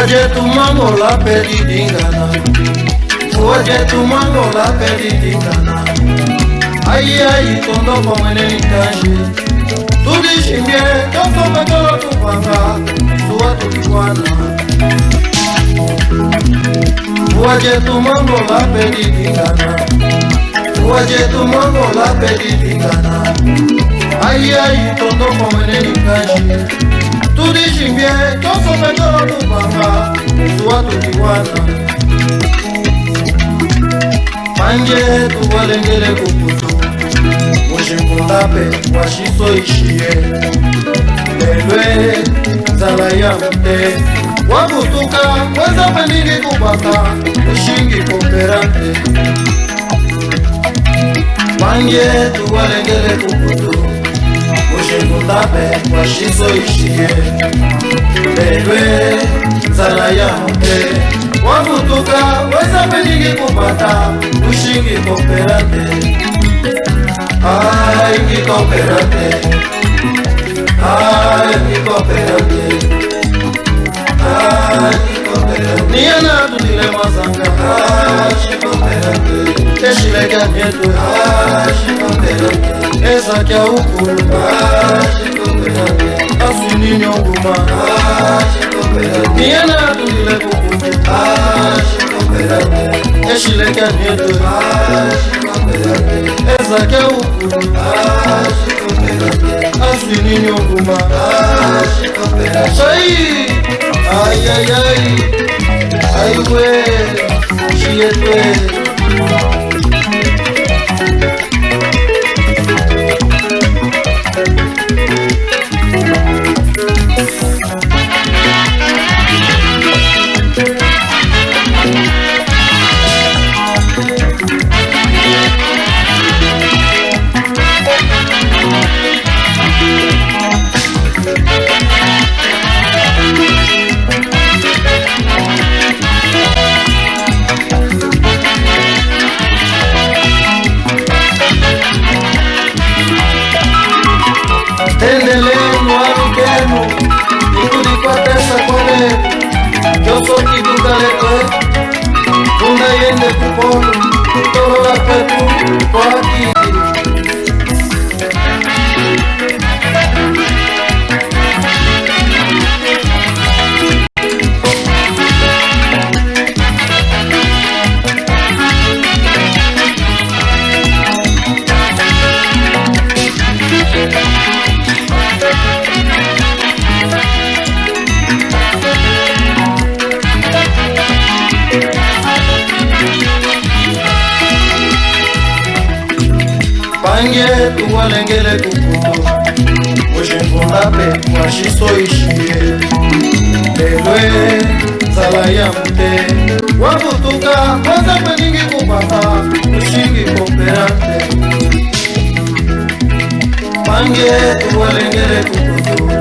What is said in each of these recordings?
Waje tu mango la pedi dingana, waje tu mango la pedi dingana. Ai ai tondo kwa mwene nikashi, tudishimye toso petolo tupanga, suwa tukikwana. Waje tu mango la pedi dingana, waje tu mango la pedi dingana. Ai ai tondo kwa mwene nikashi, tudishimye toso petolo tupanga, suwa tukikwana. Manje tuwalengele kukutu, mushikundape washiso ishie. Lelwe zala ya mte, wakutuka weza pendingi kubaka, ushingi kooperante. Manje tuwalengele kukutu, mushikundape washiso ishie. Lelwe zala ya mte, wakutuka weza pendingi kubaka, ushingi kooperante. Ai que cooperante, ai que cooperante, ai que cooperante. Niana tu dilema sanga, ai que cooperante. Deixa legal medo, ai que cooperante. Essa que é o pulo, ai que cooperante. Assuni nyonguma, ai que cooperante. Niana tu dilema pulo, ai que cooperante. Deixa legal medo, ai que cooperante. Essa que é o pulo, ai que cooperante. Assuni nyonguma, ai que cooperante. Ai ai ai, ai ué, chietue. Yo soy tu galego, una yende kuponu, todo la petu, por aquí. Manje tuwalengele kukutu, mushikundape washiso ishie. Lelwe zala ya mte, wakutuka weza pendingi kubaka, ushingi kooperante. Manje tuwalengele kukutu,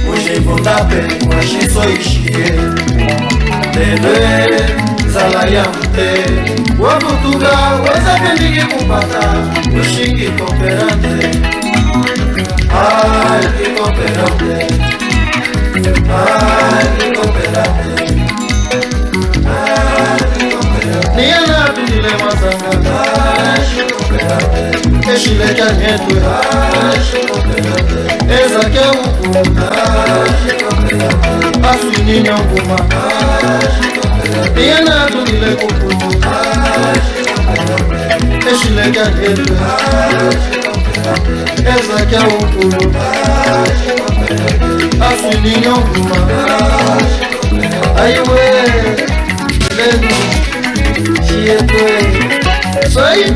mushikundape washiso ishie. Lelwe zala ya mte, wakutuka weza pendingi kubaka, ushingi kooperante. Ai que cooperante, ai que cooperante, ai que cooperante. Niana tu dilema sanga, ai que cooperante. Deixa legal medo, ai que cooperante. Essa que é o pulo, ai que cooperante. Assuni nyonguma, ai que cooperante. Niana tu dilema pulo, ai que cooperante. Deixa legal medo, ai que cooperante. Essa que é o pulo, ai que cooperante. Assuni nyonguma, ai ué, lendo, chietue. Isso aí.